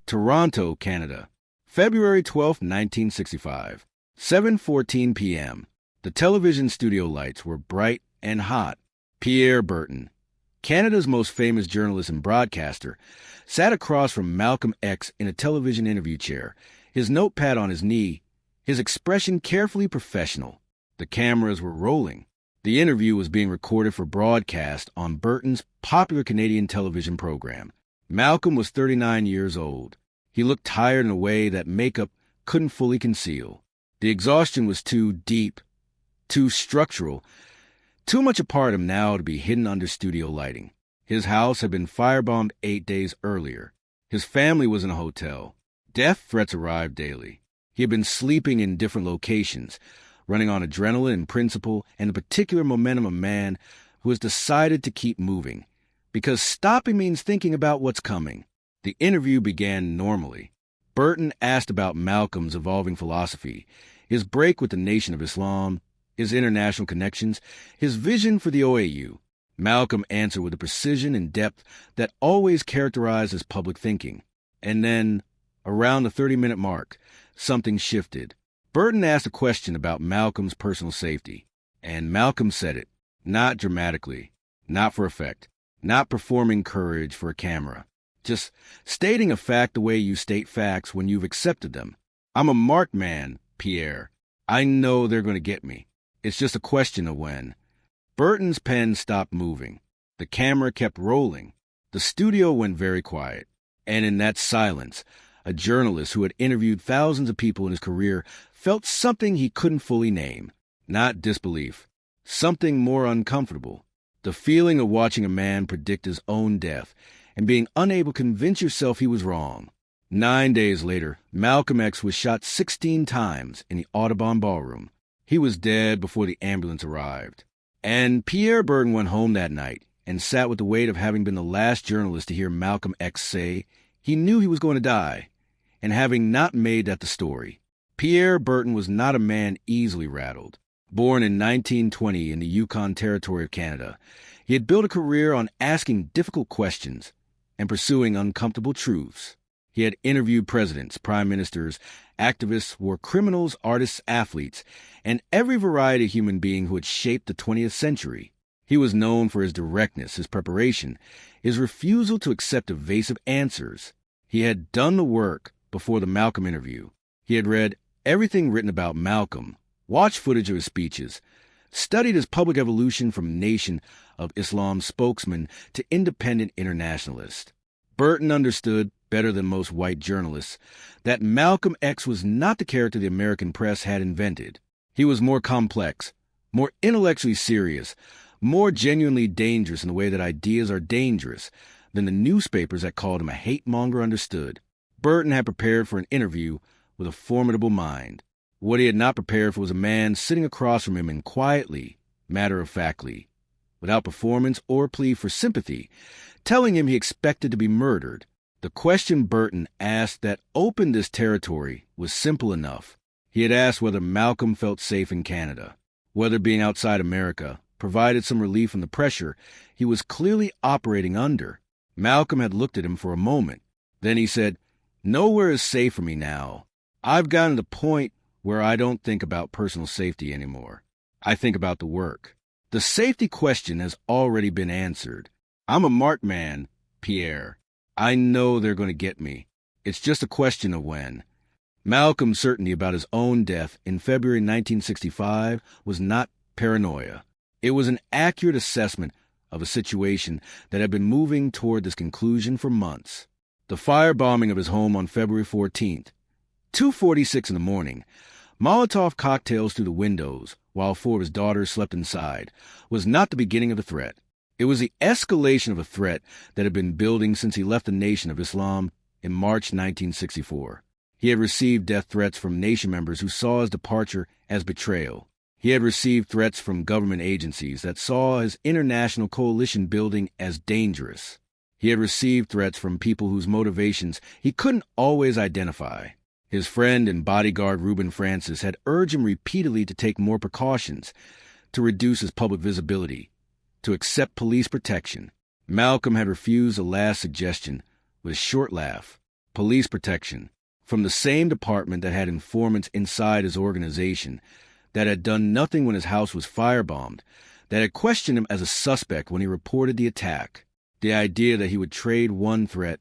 Toronto, Canada. February 12, 1965. 7:14 p.m. The television studio lights were bright and hot. Pierre Berton, Canada's most famous journalist and broadcaster, sat across from Malcolm X in a television interview chair, his notepad on his knee, his expression carefully professional. The cameras were rolling. The interview was being recorded for broadcast on Berton's popular Canadian television program. Malcolm was 39 years old. He looked tired in a way that makeup couldn't fully conceal. The exhaustion was too deep, too structural, too much a part of him now to be hidden under studio lighting. His house had been firebombed 8 days earlier. His family was in a hotel. Death threats arrived daily. He had been sleeping in different locations, running on adrenaline and principle and the particular momentum of a man who has decided to keep moving, because stopping means thinking about what's coming. The interview began normally. Berton asked about Malcolm's evolving philosophy, his break with the Nation of Islam, his international connections, his vision for the OAU. Malcolm answered with a precision and depth that always characterized his public thinking. And then, around the 30-minute mark, something shifted. Berton asked a question about Malcolm's personal safety, and Malcolm said it, not dramatically, not for effect, not performing courage for a camera, just stating a fact the way you state facts when you've accepted them. I'm a marked man, Pierre. I know they're going to get me. It's just a question of when. Berton's pen stopped moving. The camera kept rolling. The studio went very quiet. And in that silence, a journalist who had interviewed thousands of people in his career felt something he couldn't fully name. Not disbelief. Something more uncomfortable. The feeling of watching a man predict his own death and being unable to convince yourself he was wrong. 9 days later, Malcolm X was shot 16 times in the Audubon Ballroom. He was dead before the ambulance arrived. And Pierre Berton went home that night and sat with the weight of having been the last journalist to hear Malcolm X say he knew he was going to die, and having not made that the story. Pierre Berton was not a man easily rattled. Born in 1920 in the Yukon Territory of Canada, he had built a career on asking difficult questions and pursuing uncomfortable truths. He had interviewed presidents, prime ministers, activists, war criminals, artists, athletes, and every variety of human being who had shaped the 20th century. He was known for his directness, his preparation, his refusal to accept evasive answers. He had done the work before the Malcolm interview. He had read everything written about Malcolm, watched footage of his speeches, studied his public evolution from Nation of Islam spokesman to independent internationalist. Berton understood, better than most white journalists, that Malcolm X was not the character the American press had invented. He was more complex, more intellectually serious, more genuinely dangerous in the way that ideas are dangerous than the newspapers that called him a hate-monger understood. Berton had prepared for an interview with a formidable mind. What he had not prepared for was a man sitting across from him and quietly, matter-of-factly, without performance or plea for sympathy, telling him he expected to be murdered. The question Berton asked that opened this territory was simple enough. He had asked whether Malcolm felt safe in Canada, whether being outside America provided some relief from the pressure he was clearly operating under. Malcolm had looked at him for a moment. Then he said, "Nowhere is safe for me now. I've gotten to the point where I don't think about personal safety anymore. I think about the work. The safety question has already been answered. I'm a marked man, Pierre. I know they're going to get me. It's just a question of when." Malcolm's certainty about his own death in February 1965 was not paranoia. It was an accurate assessment of a situation that had been moving toward this conclusion for months. The firebombing of his home on February 14th, 2:46 in the morning, Molotov cocktails through the windows while 4 of his daughters slept inside, was not the beginning of the threat. It was the escalation of a threat that had been building since he left the Nation of Islam in March 1964. He had received death threats from Nation members who saw his departure as betrayal. He had received threats from government agencies that saw his international coalition building as dangerous. He had received threats from people whose motivations he couldn't always identify. His friend and bodyguard Reuben Francis had urged him repeatedly to take more precautions, to reduce his public visibility, to accept police protection. Malcolm had refused the last suggestion with a short laugh. police protection, from the same department that had informants inside his organization, that had done nothing when his house was firebombed, that had questioned him as a suspect when he reported the attack. The idea that he would trade one threat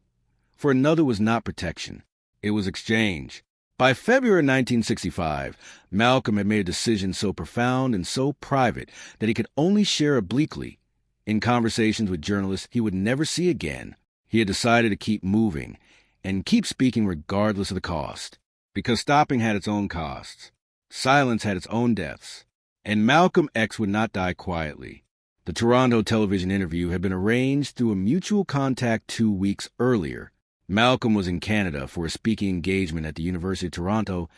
for another was not protection. It was exchange. By February 1965, Malcolm had made a decision so profound and so private that he could only share obliquely in conversations with journalists he would never see again. He had decided to keep moving and keep speaking regardless of the cost, because stopping had its own costs. Silence had its own deaths, and Malcolm X would not die quietly. The Toronto television interview had been arranged through a mutual contact 2 weeks earlier. Malcolm was in Canada for a speaking engagement at the University of Toronto,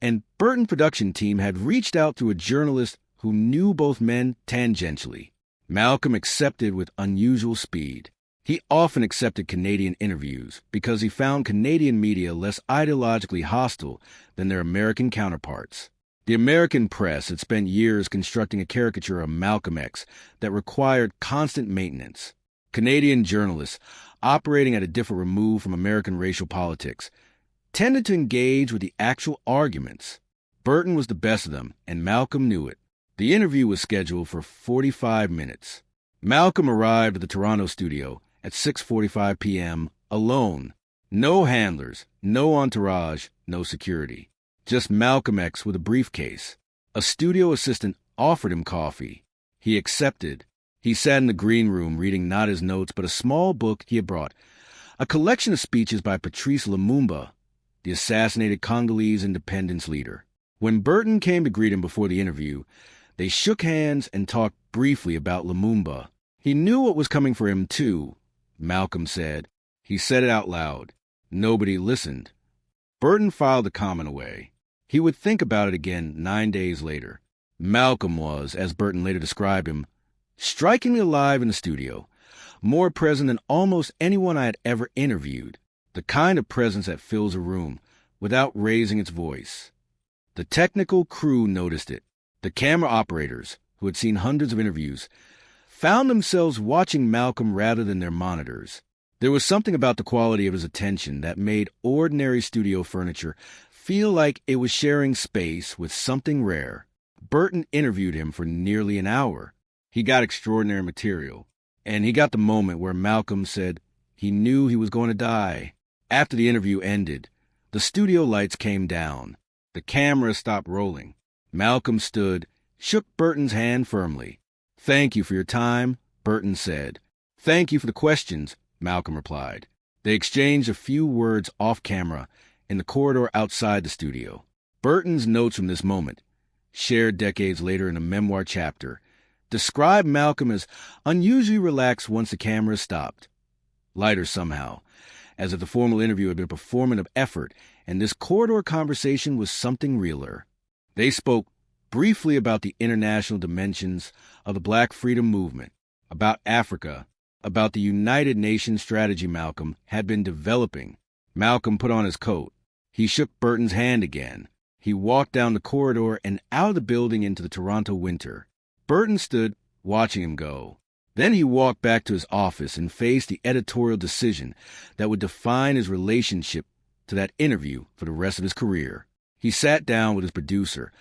and Berton's production team had reached out through a journalist who knew both men tangentially. Malcolm accepted with unusual speed. He often accepted Canadian interviews because he found Canadian media less ideologically hostile than their American counterparts. The American press had spent years constructing a caricature of Malcolm X that required constant maintenance. Canadian journalists, operating at a different remove from American racial politics, tended to engage with the actual arguments. Berton was the best of them, and Malcolm knew it. The interview was scheduled for 45 minutes. Malcolm arrived at the Toronto studio at 6:45 p.m. alone. No handlers, no entourage, no security. Just Malcolm X with a briefcase. A studio assistant offered him coffee. He accepted. He sat in the green room reading not his notes but a small book he had brought, a collection of speeches by Patrice Lumumba, the assassinated Congolese independence leader. When Berton came to greet him before the interview, they shook hands and talked briefly about Lumumba. He knew what was coming for him, too, Malcolm said. He said it out loud. Nobody listened. Berton filed the comment away. He would think about it again 9 days later. Malcolm was, as Berton later described him, strikingly alive in the studio, more present than almost anyone I had ever interviewed, the kind of presence that fills a room without raising its voice. The technical crew noticed it. The camera operators, who had seen hundreds of interviews, found themselves watching Malcolm rather than their monitors. There was something about the quality of his attention that made ordinary studio furniture feel like it was sharing space with something rare. Berton interviewed him for nearly an hour. He got extraordinary material, and he got the moment where Malcolm said he knew he was going to die. After the interview ended, the studio lights came down. The camera stopped rolling. Malcolm stood, shook Berton's hand firmly. "Thank you for your time," Berton said. "Thank you for the questions," Malcolm replied. They exchanged a few words off camera in the corridor outside the studio. Berton's notes from this moment, shared decades later in a memoir chapter, described Malcolm as unusually relaxed once the camera stopped. Lighter somehow, as if the formal interview had been a performance of effort, and this corridor conversation was something realer. They spoke briefly about the international dimensions of the Black freedom movement, about Africa, about the United Nations strategy Malcolm had been developing. Malcolm put on his coat. He shook Berton's hand again. He walked down the corridor and out of the building into the Toronto winter. Berton stood, watching him go. Then he walked back to his office and faced the editorial decision that would define his relationship to that interview for the rest of his career. He sat down with his producer,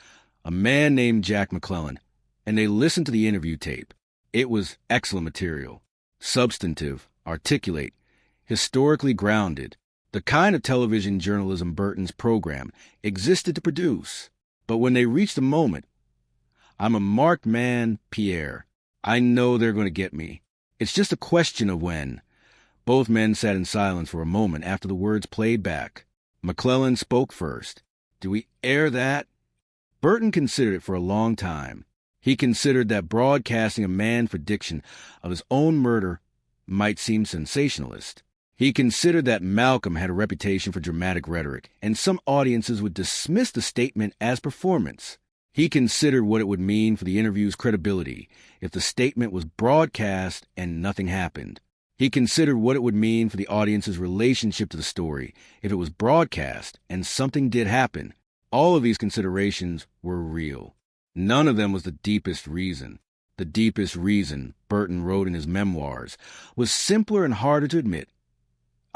a man named Jack McClellan, and they listened to the interview tape. It was excellent material, substantive, articulate, historically grounded, the kind of television journalism Berton's program existed to produce. But when they reached the moment, "I'm a marked man, Pierre. I know they're going to get me. It's just a question of when." Both men sat in silence for a moment after the words played back. McClellan spoke first. "Do we air that?" Berton considered it for a long time. He considered that broadcasting a man's prediction of his own murder might seem sensationalist. He considered that Malcolm had a reputation for dramatic rhetoric, and some audiences would dismiss the statement as performance. He considered what it would mean for the interview's credibility if the statement was broadcast and nothing happened. He considered what it would mean for the audience's relationship to the story if it was broadcast and something did happen. All of these considerations were real. None of them was the deepest reason. The deepest reason, Berton wrote in his memoirs, was simpler and harder to admit.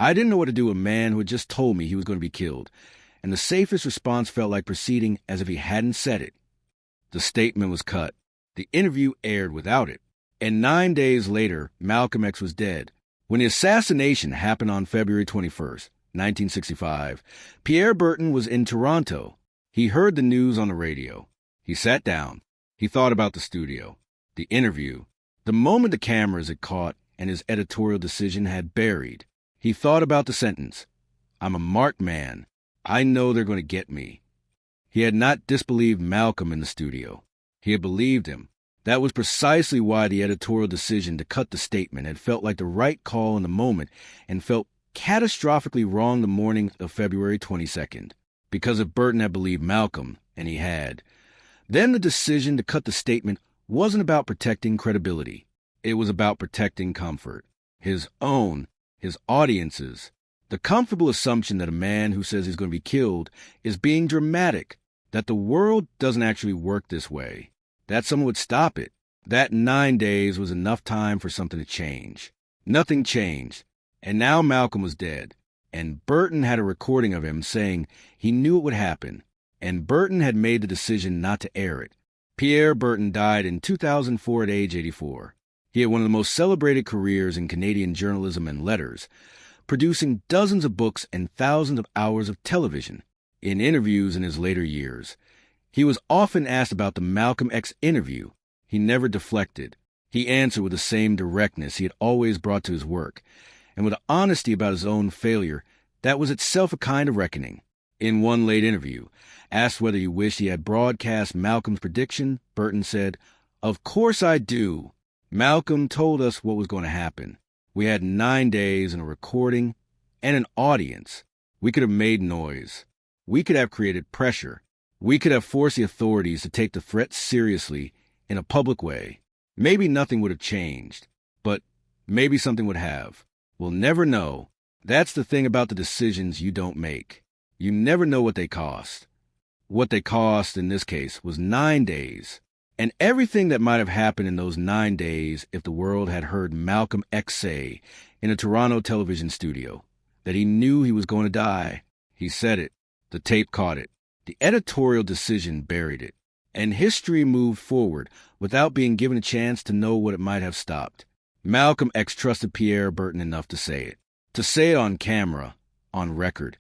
I didn't know what to do with a man who had just told me he was going to be killed, and the safest response felt like proceeding as if he hadn't said it. The statement was cut. The interview aired without it. And 9 days later, Malcolm X was dead. When the assassination happened on February 21st, 1965, Pierre Berton was in Toronto. He heard the news on the radio. He sat down. He thought about the studio, the interview, the moment the cameras had caught and his editorial decision had buried. He thought about the sentence, "I'm a marked man. I know they're going to get me." He had not disbelieved Malcolm in the studio. He had believed him. That was precisely why the editorial decision to cut the statement had felt like the right call in the moment and felt catastrophically wrong the morning of February 22nd. Because if Berton had believed Malcolm, and he had, then the decision to cut the statement wasn't about protecting credibility. It was about protecting comfort. His own, his audience's. The comfortable assumption that a man who says he's going to be killed is being dramatic, that the world doesn't actually work this way, that someone would stop it. That 9 days was enough time for something to change. Nothing changed, and now Malcolm was dead, and Berton had a recording of him saying he knew it would happen, and Berton had made the decision not to air it. Pierre Berton died in 2004 at age 84. He had one of the most celebrated careers in Canadian journalism and letters, producing dozens of books and thousands of hours of television. In interviews in his later years, he was often asked about the Malcolm X interview. He never deflected. He answered with the same directness he had always brought to his work, and with honesty about his own failure that was itself a kind of reckoning. In one late interview, asked whether he wished he had broadcast Malcolm's prediction, Berton said, "Of course I do. Malcolm told us what was going to happen. We had 9 days and a recording and an audience. We could have made noise. We could have created pressure. We could have forced the authorities to take the threat seriously in a public way. Maybe nothing would have changed, but maybe something would have. We'll never know. That's the thing about the decisions you don't make. You never know what they cost." What they cost, in this case, was 9 days. And everything that might have happened in those 9 days if the world had heard Malcolm X say in a Toronto television studio that he knew he was going to die. He said it. The tape caught it. The editorial decision buried it. And history moved forward without being given a chance to know what it might have stopped. Malcolm X trusted Pierre Berton enough to say it on camera, on record,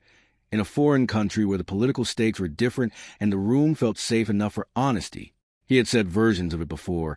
in a foreign country where the political stakes were different and the room felt safe enough for honesty. He had said versions of it before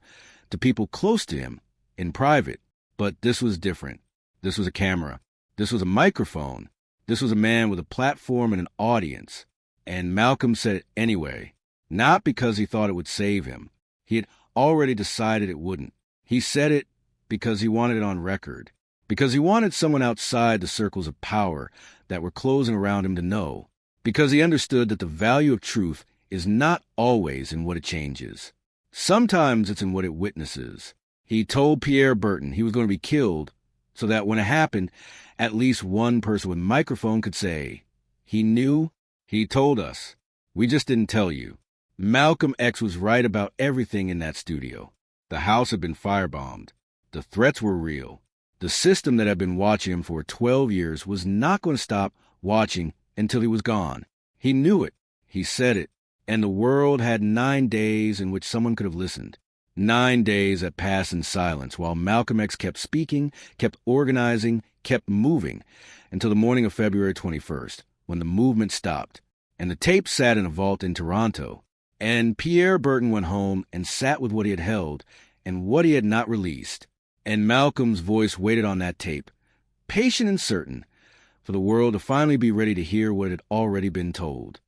to people close to him, in private, but this was different. This was a camera. This was a microphone. This was a man with a platform and an audience. And Malcolm said it anyway, not because he thought it would save him. He had already decided it wouldn't. He said it because he wanted it on record, because he wanted someone outside the circles of power that were closing around him to know, because he understood that the value of truth is not always in what it changes. Sometimes it's in what it witnesses. He told Pierre Berton he was going to be killed so that when it happened, at least one person with a microphone could say, "He knew, he told us. We just didn't tell you." Malcolm X was right about everything in that studio. The house had been firebombed. The threats were real. The system that had been watching him for 12 years was not going to stop watching until he was gone. He knew it. He said it. And the world had 9 days in which someone could have listened. 9 days that passed in silence while Malcolm X kept speaking, kept organizing, kept moving, until the morning of February 21st, when the movement stopped, and the tape sat in a vault in Toronto, and Pierre Berton went home and sat with what he had held and what he had not released, and Malcolm's voice waited on that tape, patient and certain, for the world to finally be ready to hear what had already been told.